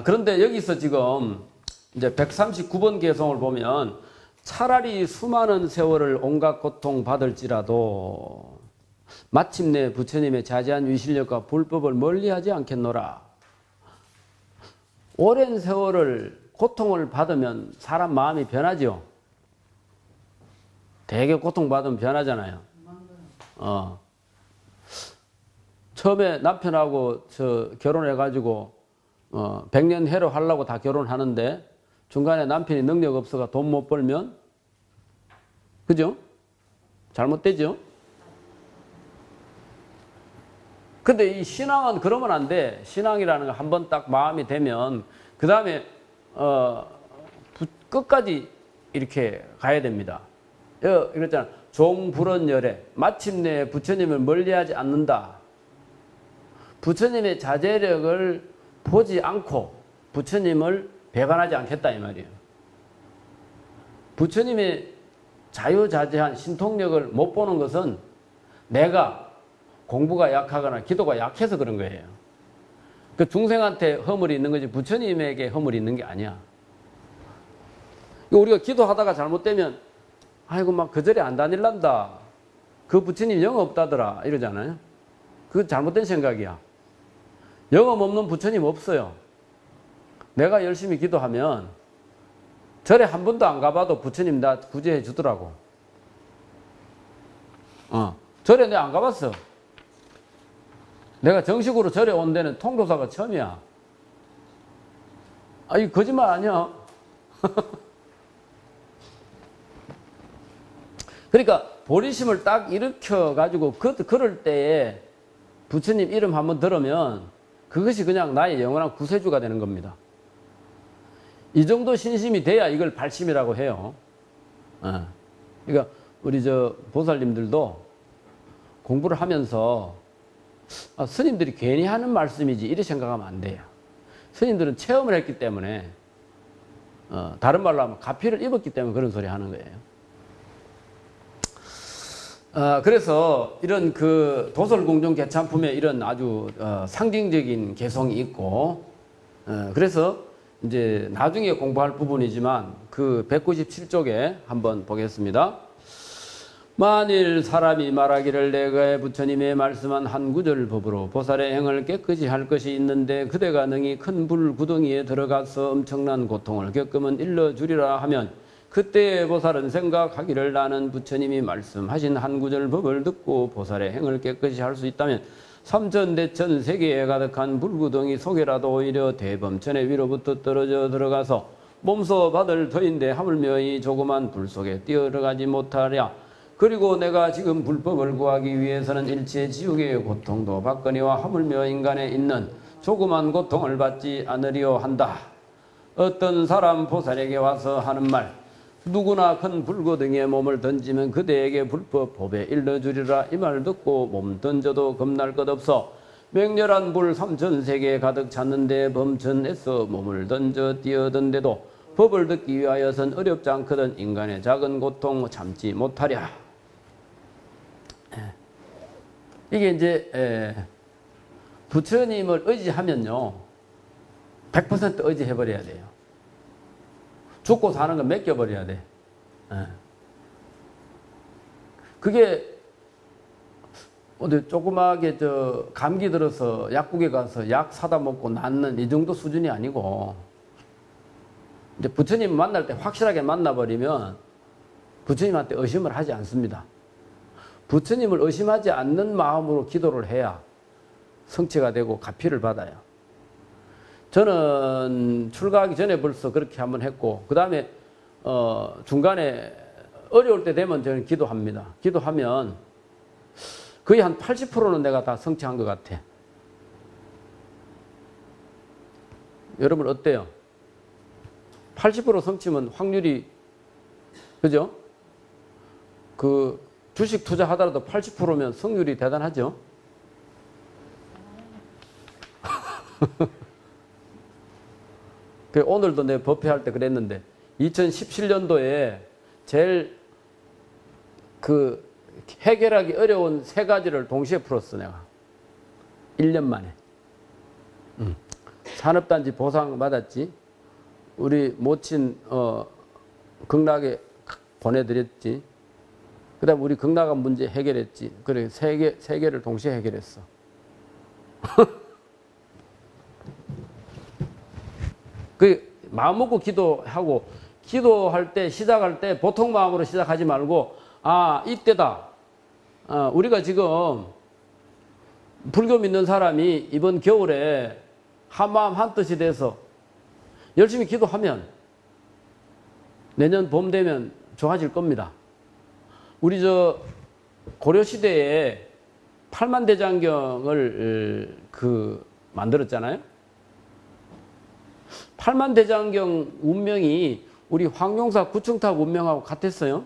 그런데 여기서 지금 이제 139번 개송을 보면 차라리 수많은 세월을 온갖 고통 받을지라도 마침내 부처님의 자제한 위실력과 불법을 멀리하지 않겠노라. 오랜 세월을 고통을 받으면 사람 마음이 변하죠. 되게 고통받으면 변하잖아요. 처음에 남편하고 결혼해가지고 100년 해로 하려고 다 결혼하는데 중간에 남편이 능력 없어가 돈 못 벌면 그죠? 잘못되죠? 근데 이 신앙은 그러면 안 돼. 신앙이라는 거 한 번 딱 마음이 되면 그 다음에 끝까지 이렇게 가야 됩니다. 이랬잖아. 종불언열애. 마침내 부처님을 멀리하지 않는다. 부처님의 자제력을 보지 않고 부처님을 배반하지 않겠다 이 말이에요. 부처님의 자유자재한 신통력을 못 보는 것은 내가 공부가 약하거나 기도가 약해서 그런 거예요. 그 중생한테 허물이 있는 거지 부처님에게 허물이 있는 게 아니야. 우리가 기도하다가 잘못되면 아이고 막 그 절에 안 다닐란다. 그 부처님 영업 없다더라 이러잖아요. 그건 잘못된 생각이야. 영업 없는 부처님 없어요. 내가 열심히 기도하면 절에 한 번도 안 가봐도 부처님 나 구제해 주더라고. 절에 내가 안 가봤어. 내가 정식으로 절에 온 데는 통도사가 처음이야. 이 거짓말 아니야. 그러니까 보리심을 딱 일으켜가지고 그럴 때에 부처님 이름 한번 들으면 그것이 그냥 나의 영원한 구세주가 되는 겁니다. 이 정도 신심이 돼야 이걸 발심이라고 해요. 그러니까 우리 보살님들도 공부를 하면서 스님들이 괜히 하는 말씀이지 이렇게 생각하면 안 돼요. 스님들은 체험을 했기 때문에 다른 말로 하면 가피를 입었기 때문에 그런 소리 하는 거예요. 그래서 이런 그 도솔공정 개참품에 이런 아주 상징적인 개성이 있고 그래서 이제 나중에 공부할 부분이지만 그 197쪽에 한번 보겠습니다. 만일 사람이 말하기를 내가 부처님의 말씀한 한 구절 법으로 보살의 행을 깨끗이 할 것이 있는데 그대가 능히 큰 불구덩이에 들어가서 엄청난 고통을 겪으면 일러주리라 하면 그때의 보살은 생각하기를 나는 부처님이 말씀하신 한 구절 법을 듣고 보살의 행을 깨끗이 할 수 있다면 삼천대천 세계에 가득한 불구덩이 속에라도 오히려 대범천의 위로부터 떨어져 들어가서 몸소 받을 터인데 하물며 이 조그만 불 속에 뛰어들어가지 못하랴. 그리고 내가 지금 불법을 구하기 위해서는 일체 지옥의 고통도 받거니와 하물며 인간에 있는 조그만 고통을 받지 않으려 한다. 어떤 사람 보살에게 와서 하는 말 누구나 큰 불구덩이에 몸을 던지면 그대에게 불법 법에 일러주리라 이 말 듣고 몸 던져도 겁날 것 없어 맹렬한 불 삼천세계에 가득 찼는데 범천에서 몸을 던져 뛰어든데도 법을 듣기 위하여선 어렵지 않거든 인간의 작은 고통 참지 못하랴. 이게 이제 부처님을 의지하면요 100% 의지해버려야 돼요. 죽고 사는 거 맡겨버려야 돼. 그게 어디 조그맣게 감기 들어서 약국에 가서 약 사다 먹고 낫는 이 정도 수준이 아니고 이제 부처님 만날 때 확실하게 만나버리면 부처님한테 의심을 하지 않습니다. 부처님을 의심하지 않는 마음으로 기도를 해야 성취가 되고 가피를 받아요. 저는 출가하기 전에 벌써 그렇게 한번 했고 그 다음에 중간에 어려울 때 되면 저는 기도합니다. 기도하면 거의 한 80%는 내가 다 성취한 것 같아. 여러분 어때요? 80% 성취면 확률이 그죠? 그 주식 투자하더라도 80%면 성률이 대단하죠? 오늘도 내 법회할 때 그랬는데 2017년도에 제일 그 해결하기 어려운 세 가지를 동시에 풀었어 내가 1년 만에 산업단지 보상 받았지. 우리 모친 극락에 보내드렸지. 그다음 우리 극락한 문제 해결했지. 그래 세 개를 동시에 해결했어. 그 마음 먹고 기도하고 기도할 때 시작할 때 보통 마음으로 시작하지 말고 아 이때다. 우리가 지금 불교 믿는 사람이 이번 겨울에 한마음 한뜻이 돼서 열심히 기도하면 내년 봄 되면 좋아질 겁니다. 우리 저 고려시대에 팔만대장경을 만들었잖아요. 팔만대장경 운명이 우리 황룡사 구층탑 운명하고 같았어요.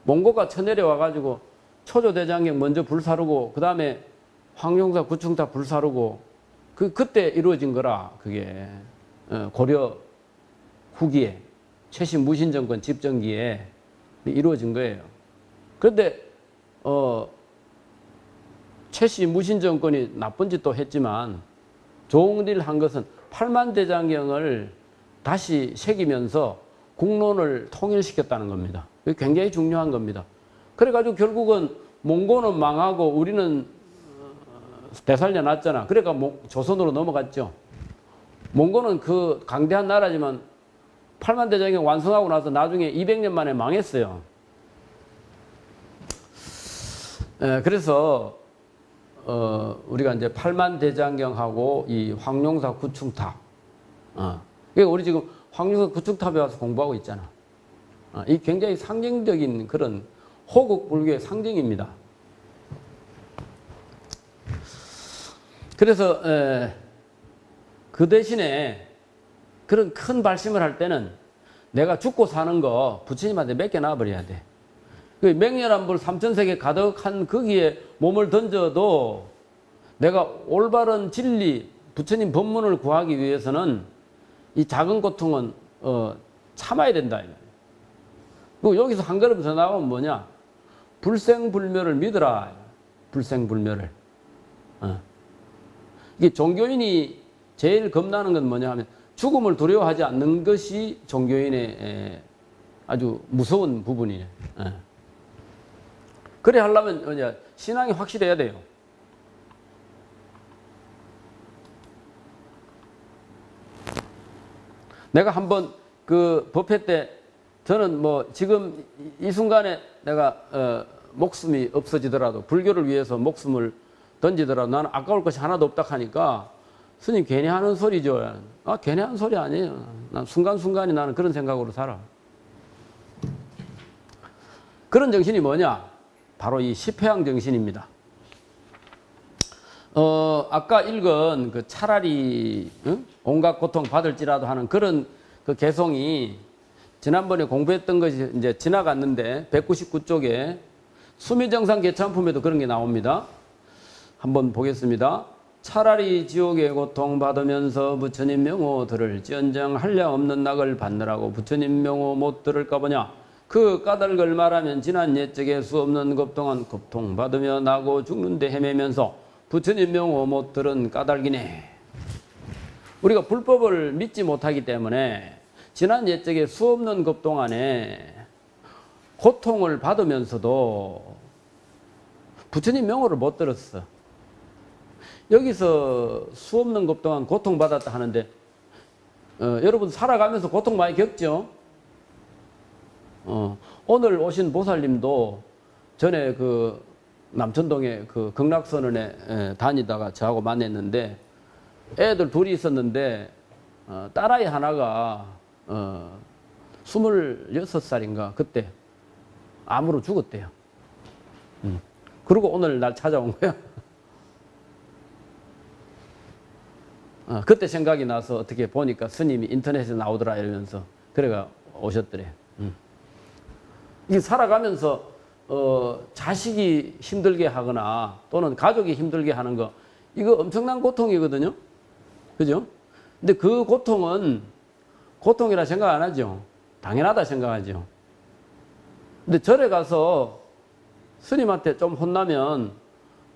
몽고가 쳐내려와가지고 초조대장경 먼저 불사르고 그 다음에 황룡사 구층탑 불사르고 그때 이루어진 거라. 그게 고려 후기에 최신 무신정권 집정기에 이루어진 거예요. 그런데 최신 무신정권이 나쁜 짓도 했지만 좋은 일 한 것은 팔만대장경을 다시 새기면서 국론을 통일시켰다는 겁니다. 그게 굉장히 중요한 겁니다. 그래가지고 결국은 몽고는 망하고 우리는 되살려 놨잖아. 그러니까 조선으로 넘어갔죠. 몽고는 그 강대한 나라지만 팔만대장경 완성하고 나서 나중에 200년 만에 망했어요. 그래서 우리가 이제 팔만대장경하고 이 황룡사 구층탑, 그러니까 우리 지금 황룡사 구층탑에 와서 공부하고 있잖아. 이 굉장히 상징적인 그런 호국 불교의 상징입니다. 그래서 그 대신에 그런 큰 발심을 할 때는 내가 죽고 사는 거 부처님한테 맡겨놔 버려야 돼. 그 맹렬한 불 삼천세계 가득한 거기에 몸을 던져도 내가 올바른 진리, 부처님 법문을 구하기 위해서는 이 작은 고통은 참아야 된다. 그리고 여기서 한 걸음 더 나가면 뭐냐? 불생불멸을 믿어라. 불생불멸을. 이게 종교인이 제일 겁나는 건 뭐냐 하면 죽음을 두려워하지 않는 것이 종교인의 아주 무서운 부분이에요. 그래 하려면 뭐냐? 신앙이 확실해야 돼요. 내가 한번 그 법회 때 저는 뭐 지금 이 순간에 내가 목숨이 없어지더라도 불교를 위해서 목숨을 던지더라도 나는 아까울 것이 하나도 없다 하니까 스님 괜히 하는 소리죠. 괜히 하는 소리 아니에요. 난 순간순간이 나는 그런 생각으로 살아. 그런 정신이 뭐냐? 바로 이 십회양 정신입니다. 아까 읽은 그 차라리 온갖 고통 받을지라도 하는 그런 그 개성이 지난번에 공부했던 것이 이제 지나갔는데 199쪽에 수미정상 개참품에도 그런 게 나옵니다. 한번 보겠습니다. 차라리 지옥의 고통 받으면서 부처님 명호 들을지언정 한량 없는 낙을 받느라고 부처님 명호 못 들을까 보냐. 그 까닭을 말하면 지난 옛적에 수 없는 겁동안 겁통 받으며 나고 죽는데 헤매면서 부처님 명호 못 들은 까닭이네. 우리가 불법을 믿지 못하기 때문에 지난 옛적에 수 없는 겁동안에 고통을 받으면서도 부처님 명호를 못 들었어. 여기서 수 없는 겁동안 고통받았다 하는데 여러분 살아가면서 고통 많이 겪죠? 오늘 오신 보살님도 전에 그 남천동에 그 극락선언에 다니다가 저하고 만났는데 애들 둘이 있었는데 딸아이 하나가 26살인가 그때 암으로 죽었대요. 그리고 오늘 날 찾아온 거야. 그때 생각이 나서 어떻게 보니까 스님이 인터넷에 나오더라 이러면서 그래가 오셨더래. 이게 살아가면서 자식이 힘들게 하거나 또는 가족이 힘들게 하는 거 이거 엄청난 고통이거든요. 그죠? 근데 그 고통은 고통이라 생각 안 하죠. 당연하다 생각하죠. 근데 절에 가서 스님한테 좀 혼나면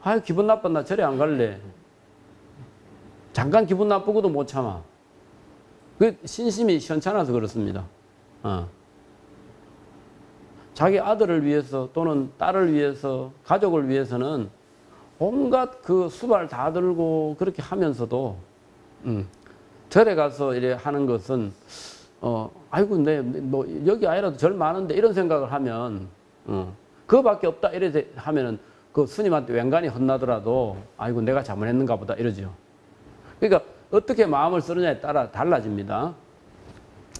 아유 기분 나빠 나 절에 안 갈래. 잠깐 기분 나쁘고도 못 참아. 그 신심이 시원찮아서 그렇습니다. 자기 아들을 위해서 또는 딸을 위해서 가족을 위해서는 온갖 그 수발 다 들고 그렇게 하면서도 절에 가서 이래 하는 것은 아이고 뭐 여기 아니라도 절 많은데 이런 생각을 하면 그거밖에 없다 이래 하면은 그 스님한테 웬간히 혼나더라도 아이고 내가 잘못했는가 보다 이러죠. 그러니까 어떻게 마음을 쓰느냐에 따라 달라집니다.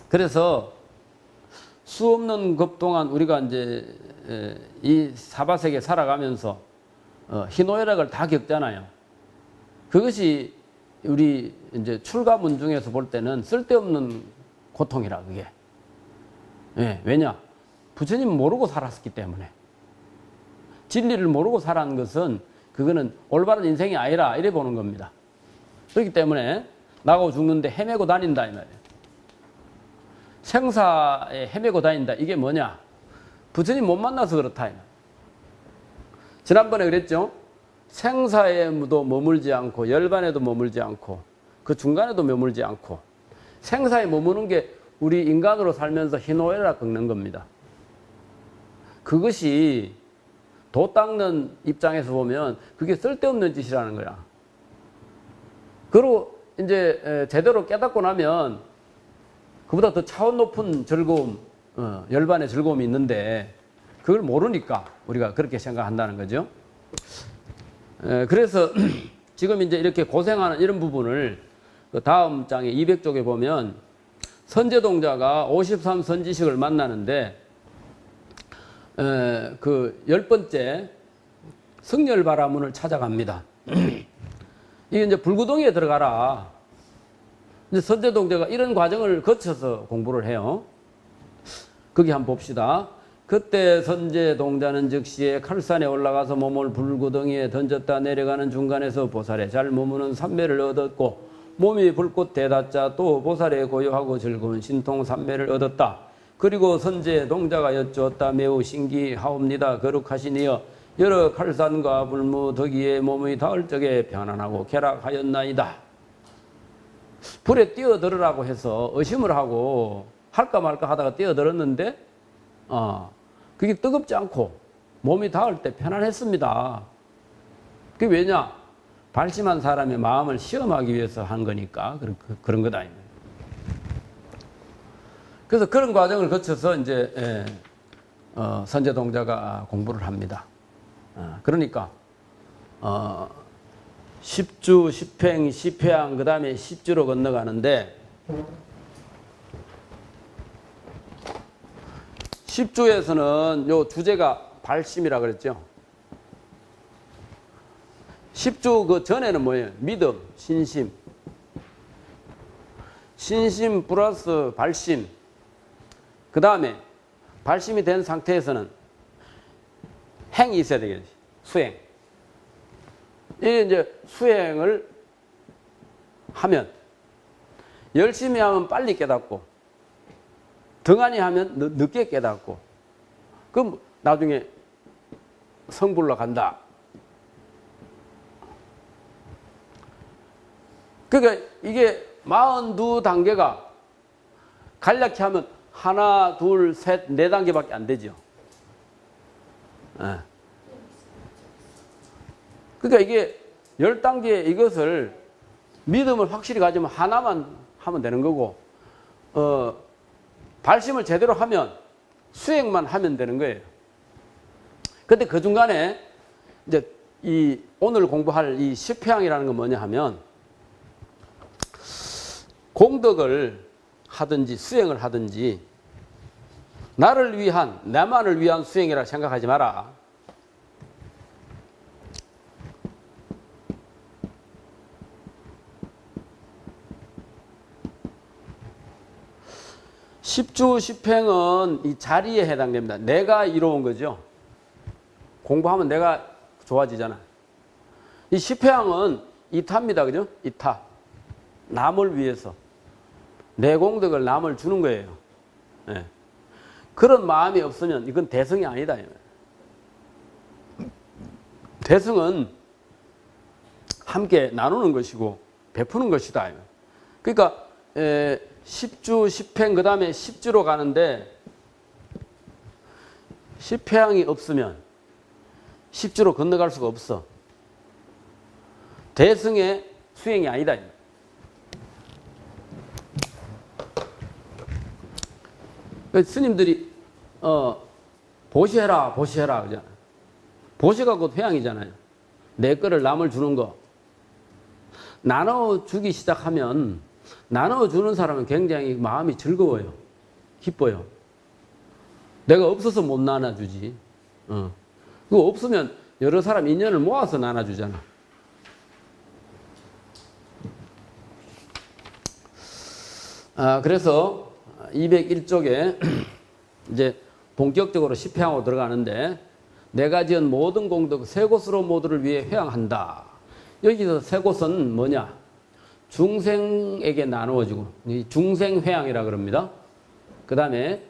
그래서 수 없는 급 동안 우리가 이제 이 사바세계 살아가면서 희노애락을 다 겪잖아요. 그것이 우리 이제 출가문 중에서 볼 때는 쓸데없는 고통이라 그게. 예, 왜냐? 부처님 모르고 살았기 때문에. 진리를 모르고 살아는 것은 그거는 올바른 인생이 아니라 이래 보는 겁니다. 그렇기 때문에 나고 죽는데 헤매고 다닌다 이 말이에요. 생사에 헤매고 다닌다. 이게 뭐냐? 부처님 못 만나서 그렇다. 지난번에 그랬죠? 생사에도 머물지 않고 열반에도 머물지 않고 그 중간에도 머물지 않고 생사에 머무는 게 우리 인간으로 살면서 희노애락 겪는 겁니다. 그것이 도 닦는 입장에서 보면 그게 쓸데없는 짓이라는 거야. 그리고 이제 제대로 깨닫고 나면 그보다 더 차원 높은 즐거움, 열반의 즐거움이 있는데 그걸 모르니까 우리가 그렇게 생각한다는 거죠. 그래서 지금 이제 이렇게 고생하는 이런 부분을 그 다음 장에 200쪽에 보면 선제동자가 53선지식을 만나는데 그 10번째 승열바라문을 찾아갑니다. 이게 이제 불구덩이에 들어가라. 이제 선제동자가 이런 과정을 거쳐서 공부를 해요. 거기 한번 봅시다. 그때 선제동자는 즉시에 칼산에 올라가서 몸을 불구덩이에 던졌다 내려가는 중간에서 보살에 잘 머무는 삼매를 얻었고 몸이 불꽃 대닫자 또 보살에 고요하고 즐거운 신통 삼매를 얻었다. 그리고 선제동자가 여쭈었다. 매우 신기하옵니다. 거룩하시니여 여러 칼산과 불무 덕이에 몸의 닿을 적에 편안하고 쾌락하였나이다. 불에 뛰어들으라고 해서 의심을 하고 할까 말까 하다가 뛰어들었는데 그게 뜨겁지 않고 몸이 닿을 때 편안했습니다. 그게 왜냐? 발심한 사람의 마음을 시험하기 위해서 한 거니까 그런 거다. 그래서 그런 과정을 거쳐서 이제 선제동자가 공부를 합니다. 그러니까 10주, 10행, 10회항 그 다음에 10주로 건너가는데 10주에서는 요 주제가 발심이라 그랬죠. 10주 그 전에는 뭐예요? 믿음, 신심. 신심 플러스 발심. 그 다음에 발심이 된 상태에서는 행이 있어야 되겠지. 수행. 이게 이제 수행을 하면 열심히 하면 빨리 깨닫고 등한히 하면 늦게 깨닫고 그럼 나중에 성불로 간다. 그러니까 이게 42단계가 간략히 하면 하나, 둘, 셋, 네 단계밖에 안 되죠. 그러니까 이게 10단계 이것을 믿음을 확실히 가지면 하나만 하면 되는 거고 발심을 제대로 하면 수행만 하면 되는 거예요. 근데 그 중간에 이제 이 오늘 공부할 이 10회항이라는 건 뭐냐 하면 공덕을 하든지 수행을 하든지 나를 위한 나만을 위한 수행이라 생각하지 마라. 십주 십행은 이 자리에 해당됩니다. 내가 이루은 거죠. 공부하면 내가 좋아지잖아. 이 십회항은 이타입니다. 그죠? 이타. 남을 위해서. 내 공덕을 남을 주는 거예요. 네. 그런 마음이 없으면 이건 대승이 아니다. 대승은 함께 나누는 것이고 베푸는 것이다. 그러니까 10주 10행 그 다음에 10주로 가는데 10회항이 없으면 10주로 건너갈 수가 없어. 대승의 수행이 아니다. 스님들이 보시해라 보시해라 그러잖아요. 보시가 곧 회양이잖아요. 내 거를 남을 주는 거. 나눠주기 시작하면 나눠주는 사람은 굉장히 마음이 즐거워요. 기뻐요. 내가 없어서 못 나눠주지. 그거 없으면 여러 사람 인연을 모아서 나눠주잖아. 그래서 201쪽에 이제 본격적으로 10회항으로 들어가는데 내가 지은 모든 공덕 세 곳으로 모두를 위해 회항한다. 여기서 세 곳은 뭐냐? 중생에게 나누어지고 중생회항이라 그럽니다. 그 다음에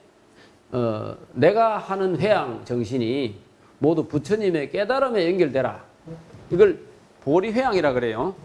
내가 하는 회항 정신이 모두 부처님의 깨달음에 연결되라. 이걸 보리회항이라 그래요.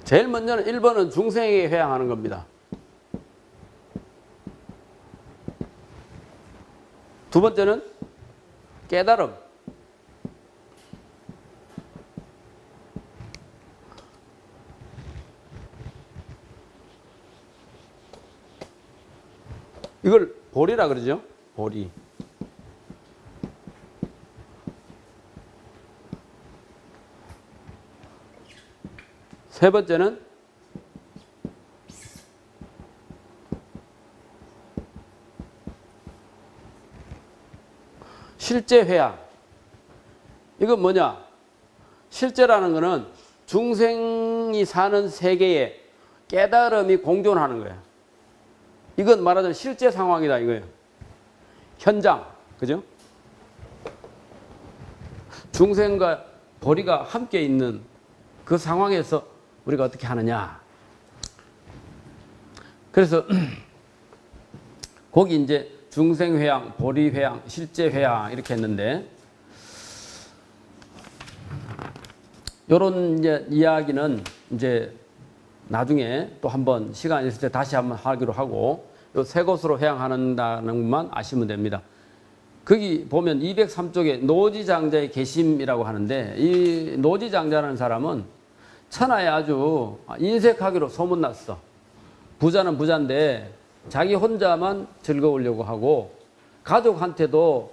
제일 먼저는 1번은 중생에게 회항하는 겁니다. 두 번째는 깨달음. 이걸 보리라 그러죠. 보리. 세 번째는 실제 회항. 이건 뭐냐? 실제라는 것은 중생이 사는 세계에 깨달음이 공존하는 거야. 이건 말하자면 실제 상황이다 이거예요. 현장. 그죠? 중생과 보리가 함께 있는 그 상황에서 우리가 어떻게 하느냐. 그래서 거기 이제 중생회양, 보리회양, 실제회양 이렇게 했는데 요런 이제 이야기는 이제 나중에 또 한번 시간 있을 때 다시 한번 하기로 하고 요 세 곳으로 회양한다는 것만 아시면 됩니다. 거기 보면 203쪽에 노지장자의 계심이라고 하는데 이 노지장자라는 사람은 천하에 아주 인색하기로 소문났어. 부자는 부자인데 자기 혼자만 즐거우려고 하고 가족한테도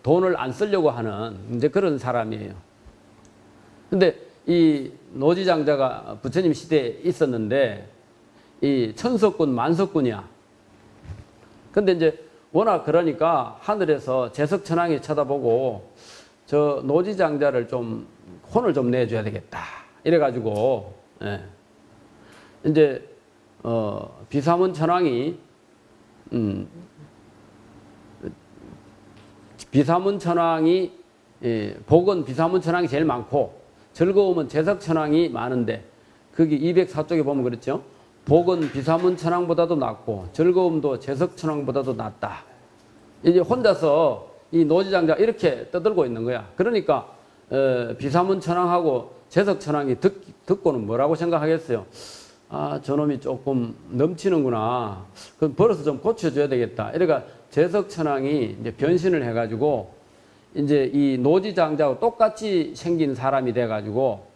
돈을 안 쓰려고 하는 이제 그런 사람이에요. 근데 이 노지장자가 부처님 시대에 있었는데 이 천석군 만석군이야. 근데 이제 워낙 그러니까 하늘에서 제석천왕이 쳐다보고 저 노지장자를 좀 혼을 좀 내줘야 되겠다. 이래가지고 이제 비사문 천왕이 비사문 천왕이 복은 비사문 천왕이 제일 많고 즐거움은 제석 천왕이 많은데 거기 204쪽에 보면 그랬죠. 복은 비사문 천왕보다도 낫고 즐거움도 제석 천왕보다도 낫다. 이제 혼자서 이 노지장자 이렇게 떠들고 있는 거야. 그러니까 비사문 천왕하고 제석 천왕이 듣고는 뭐라고 생각하겠어요? 아, 저놈이 조금 넘치는구나. 그럼 버릇을 좀 고쳐줘야 되겠다. 이러니까 제석 천왕이 이제 변신을 해가지고 이제 이 노지장자하고 똑같이 생긴 사람이 돼가지고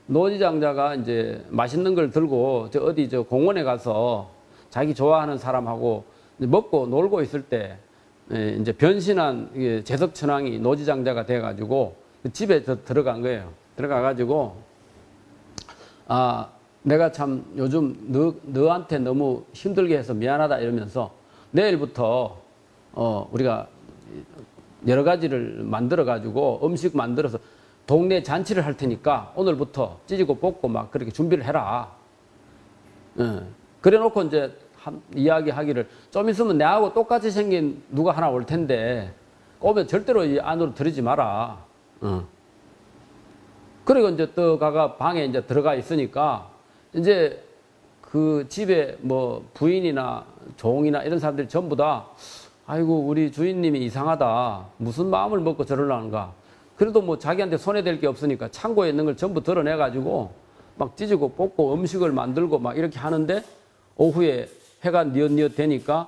노지장자가 이제 맛있는 걸 들고 저 어디 저 공원에 가서 자기 좋아하는 사람하고 먹고 놀고 있을 때 이제 변신한 제석 천왕이 노지장자가 돼가지고 집에 들어간 거예요. 들어가가지고 아, 내가 참 요즘 너한테 너무 힘들게 해서 미안하다 이러면서 내일부터 우리가 여러 가지를 만들어 가지고 음식 만들어서 동네 잔치를 할 테니까 오늘부터 찌지고 볶고 막 그렇게 준비를 해라. 그래 놓고 이제 이야기하기를 좀 있으면 내하고 똑같이 생긴 누가 하나 올 텐데 오면 절대로 이 안으로 들이지 마라. 그리고 이제 또 가가 방에 이제 들어가 있으니까 이제 그 집에 뭐 부인이나 종이나 이런 사람들이 전부 다 아이고 우리 주인님이 이상하다. 무슨 마음을 먹고 저러려는가. 그래도 뭐 자기한테 손해될 게 없으니까 창고에 있는 걸 전부 드러내가지고 막 찢고 뽑고 음식을 만들고 막 이렇게 하는데 오후에 해가 뉘엿뉘엿 되니까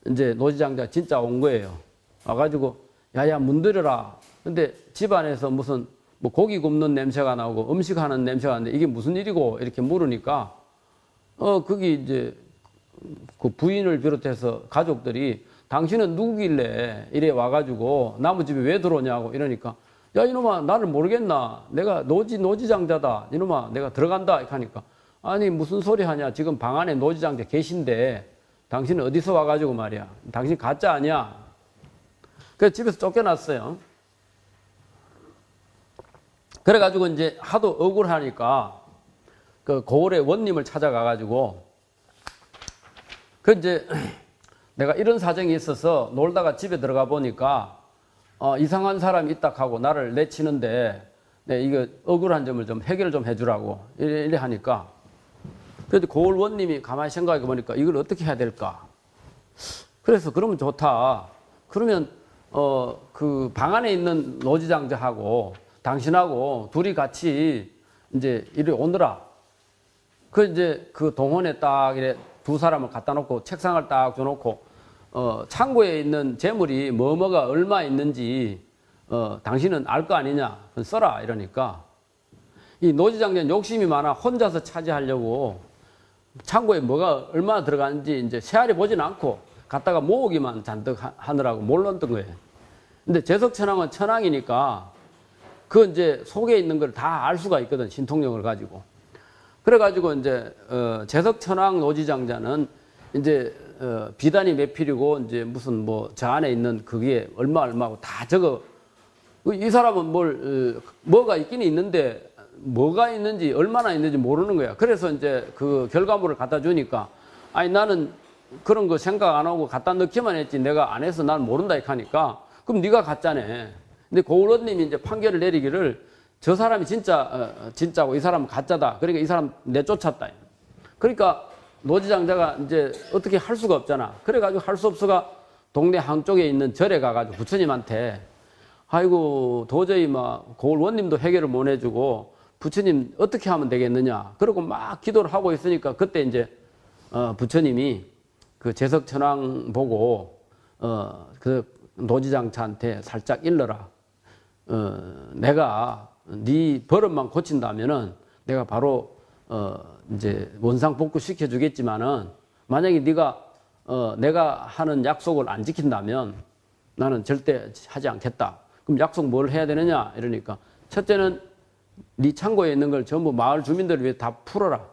이제 노지장자 진짜 온 거예요. 와가지고 야야 문들여라. 근데 집안에서 무슨 뭐 고기 굽는 냄새가 나오고 음식하는 냄새가 나는데 이게 무슨 일이고 이렇게 물으니까 그게 이제 그 부인을 비롯해서 가족들이 당신은 누구길래 이래 와가지고 나무 집에 왜 들어오냐고 이러니까 야 이놈아 나를 모르겠나 내가 노지장자다 이놈아 내가 들어간다 이렇게 하니까 아니 무슨 소리 하냐 지금 방 안에 노지장자 계신데 당신은 어디서 와가지고 말이야 당신 가짜 아니야 그래서 집에서 쫓겨났어요. 그래가지고 이제 하도 억울하니까 그 고을의 원님을 찾아가가지고 그 이제 내가 이런 사정이 있어서 놀다가 집에 들어가 보니까 이상한 사람이 있다 하고 나를 내치는데 네, 이거 억울한 점을 좀 해결을 좀 해주라고 이래 하니까 그래도 고을 원님이 가만히 생각해 보니까 이걸 어떻게 해야 될까. 그래서 그러면 좋다. 그러면 그 방 안에 있는 노지장자하고 당신하고 둘이 같이 이제 이리 오너라. 그 이제 그 동원에 딱 이래 두 사람을 갖다 놓고 책상을 딱 줘놓고 창고에 있는 재물이 뭐가 얼마 있는지 당신은 알 거 아니냐 써라 이러니까 이 노지장자는 욕심이 많아 혼자서 차지하려고 창고에 뭐가 얼마나 들어가는지 이제 세알이 보진 않고 갖다가 모으기만 잔뜩 하느라고 몰랐던 거예요. 근데 재석천왕은 천왕이니까 그 이제 속에 있는 걸 다 알 수가 있거든 신통력을 가지고. 그래가지고 이제 재석천왕 노지장자는 이제 비단이 몇 필이고 이제 무슨 뭐 저 안에 있는 그게 얼마고 다 적어. 이 사람은 뭐가 있긴 있는데 뭐가 있는지 얼마나 있는지 모르는 거야. 그래서 이제 그 결과물을 갖다 주니까 아니 나는 그런 거 생각 안 하고 갖다 넣기만 했지 내가 안 해서 난 모른다 이렇게 하니까 그럼 네가 가짜네. 근데 고을원님이 이제 판결을 내리기를 저 사람이 진짜고 이 사람은 가짜다. 그러니까 이 사람 내쫓았다. 그러니까 노지장자가 이제 어떻게 할 수가 없잖아. 그래가지고 할 수 없어가 동네 한쪽에 있는 절에 가가지고 부처님한테 아이고 도저히 막 고을원님도 해결을 못 해주고 부처님 어떻게 하면 되겠느냐. 그러고 막 기도를 하고 있으니까 그때 이제 부처님이 그 재석천왕 보고 그 노지장자한테 살짝 일러라. 내가 네 버릇만 고친다면은 내가 바로 이제 원상복구 시켜주겠지만은 만약에 네가 내가 하는 약속을 안 지킨다면 나는 절대 하지 않겠다. 그럼 약속 뭘 해야 되느냐 이러니까 첫째는 네 창고에 있는 걸 전부 마을 주민들을 위해 다 풀어라.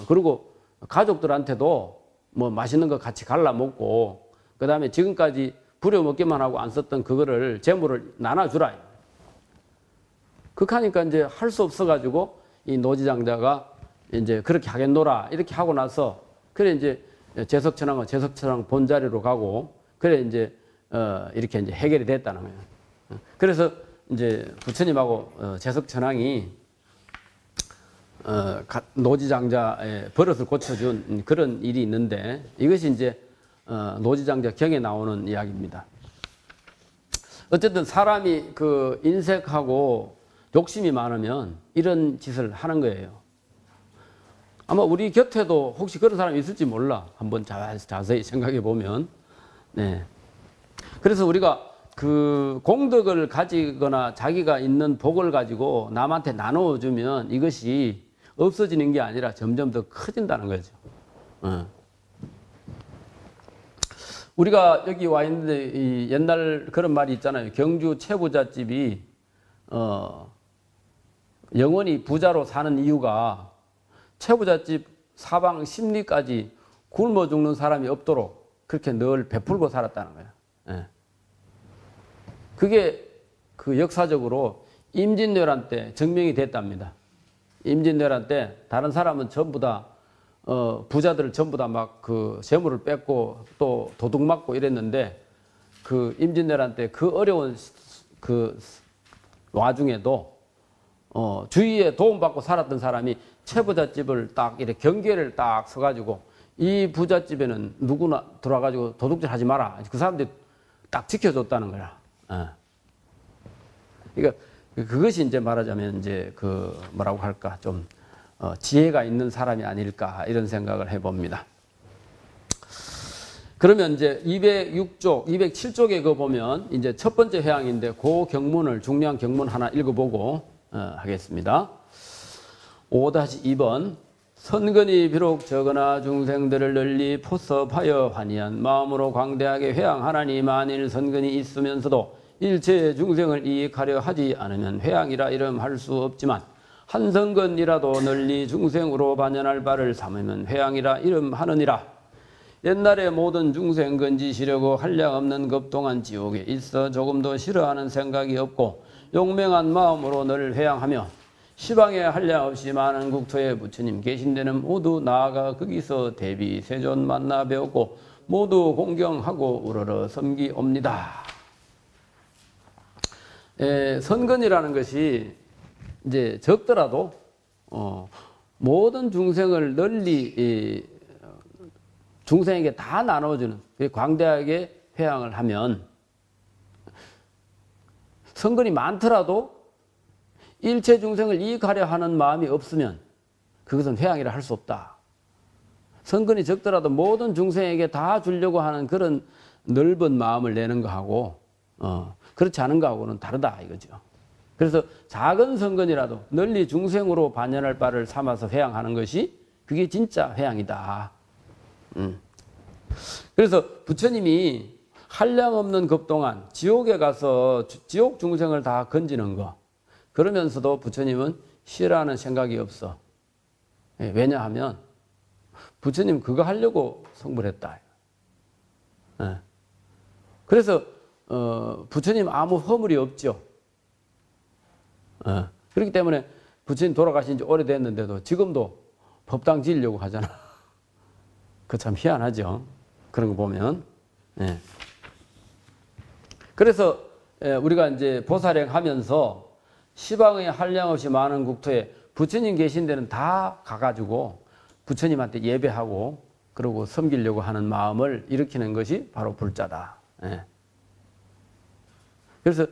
그리고 가족들한테도 뭐 맛있는 거 같이 갈라 먹고 그 다음에 지금까지 부려먹기만 하고 안 썼던 그거를 재물을 나눠주라. 그렇게 하니까 이제 할 수 없어가지고 이 노지장자가 이제 그렇게 하겠노라 이렇게 하고 나서 그래 이제 재석천왕은 재석천왕 본자리로 가고 그래 이제 이렇게 이제 해결이 됐다는 거예요. 그래서 이제 부처님하고 재석천왕이 노지장자의 버릇을 고쳐준 그런 일이 있는데 이것이 이제 노지장자 경에 나오는 이야기입니다. 어쨌든 사람이 그 인색하고 욕심이 많으면 이런 짓을 하는 거예요. 아마 우리 곁에도 혹시 그런 사람이 있을지 몰라. 한번 자세히 생각해 보면. 네. 그래서 우리가 그 공덕을 가지거나 자기가 있는 복을 가지고 남한테 나눠주면 이것이 없어지는 게 아니라 점점 더 커진다는 거죠. 우리가 여기 와 있는데 이 옛날 그런 말이 있잖아요. 경주 최부잣집이 영원히 부자로 사는 이유가 최부잣집 사방 십리까지 굶어 죽는 사람이 없도록 그렇게 늘 베풀고 살았다는 거예요. 예. 그게 그 역사적으로 임진왜란 때 증명이 됐답니다. 임진왜란 때 다른 사람은 전부 다 부자들 전부 다 막 그 재물을 뺏고 또 도둑 맞고 이랬는데 그 임진왜란 때 그 어려운 그 와중에도 주위에 도움받고 살았던 사람이 최부잣집을 딱 이렇게 경계를 딱 서가지고 이 부잣집에는 누구나 들어와가지고 도둑질 하지 마라. 그 사람들이 딱 지켜줬다는 거야. 그러니까 그것이 이제 말하자면 이제 그 뭐라고 할까 좀 지혜가 있는 사람이 아닐까 이런 생각을 해봅니다. 그러면 이제 206쪽, 207쪽에 그 보면 이제 첫 번째 회항인데 그 경문을 중요한 경문 하나 읽어보고 하겠습니다. 5-2번 선근이 비록 적으나 중생들을 널리 포섭하여 환희한 마음으로 광대하게 회항하나니 만일 선근이 있으면서도 일체 중생을 이익하려 하지 않으면 회항이라 이름할 수 없지만 한 선근이라도 널리 중생으로 반연할 바를 삼으면 회항이라 이름하느니라. 옛날에 모든 중생 건지시려고 한량없는 겁동안 지옥에 있어 조금도 싫어하는 생각이 없고 용맹한 마음으로 늘 회항하며 시방에 한량없이 많은 국토에 부처님 계신 데는 모두 나아가 거기서 대비 세존 만나 배웠고 모두 공경하고 우러러 섬기옵니다. 선근이라는 것이 이제 적더라도 모든 중생을 널리 중생에게 다 나눠주는 광대하게 회항을 하면 선근이 많더라도 일체 중생을 이익하려 하는 마음이 없으면 그것은 회항이라 할 수 없다. 선근이 적더라도 모든 중생에게 다 주려고 하는 그런 넓은 마음을 내는 거하고 그렇지 않은 거하고는 다르다 이거죠. 그래서 작은 선근이라도 널리 중생으로 반연할 바를 삼아서 회항하는 것이 그게 진짜 회항이다. 그래서 부처님이 한량없는 겁동안 지옥에 가서 지옥 중생을 다 건지는 거 그러면서도 부처님은 싫어하는 생각이 없어. 왜냐하면 부처님 그거 하려고 성불 했다. 그래서 부처님 아무 허물이 없죠. 그렇기 때문에 부처님 돌아가신 지 오래됐는데도 지금도 법당 지으려고 하잖아. 그 참 희한하죠. 그런 거 보면. 그래서 우리가 이제 보살행 하면서 시방의 한량없이 많은 국토에 부처님 계신 데는 다 가가지고 부처님한테 예배하고 그러고 섬기려고 하는 마음을 일으키는 것이 바로 불자다. 그래서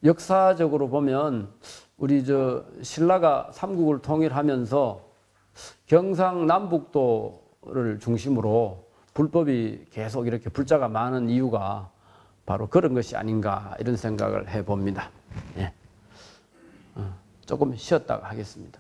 역사적으로 보면 우리 신라가 삼국을 통일하면서 경상남북도를 중심으로 불법이 계속 이렇게 불자가 많은 이유가 바로 그런 것이 아닌가 이런 생각을 해봅니다. 조금 쉬었다가 하겠습니다.